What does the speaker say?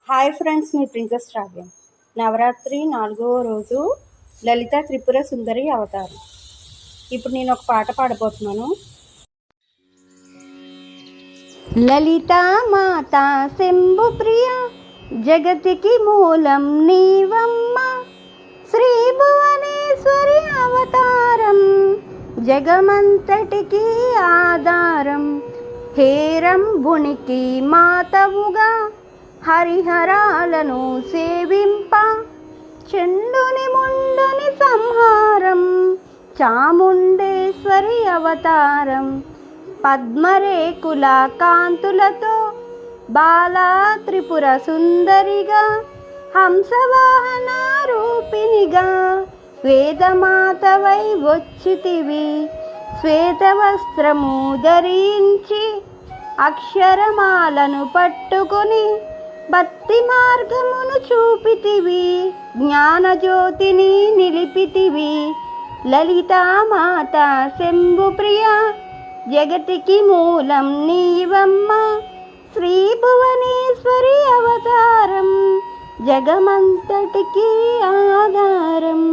Hi friends, మీ princess రావ్య. Navratri 4వ రోజు లలిత త్రిపుర సుందరి అవతారం. ఇప్పుడు నేను ఒక పాట పాడబోతున్నాను. లలితా మాత శంభు ప్రియ, జగతికి మూలం నీవమ్మ. శ్రీ భువనేశ్వరి అవతారం, జగమంతటికి ఆధారం. హేరంబునికి మాతవుగా హరిహరాలను సేవింప, చండుని ముండుని సంహారం. చాముండేశ్వరి అవతారం, పద్మరేకుల కాంతులతో బాలా త్రిపుర సుందరిగా, హంసవాహన రూపినిగా వేదమాతవై వచ్చితివి. శ్వేతవస్త్రము ధరించి అక్షరమాలను పట్టుకుని భక్తి మార్గమును చూపితివి. జ్ఞానజ్యోతిని నిలిపితివి. లలితామాత శంభు ప్రియ, జగతికి మూలం నీవమ్మ. శ్రీ భువనేశ్వరి అవతారం, జగమంతటికి ఆధారం.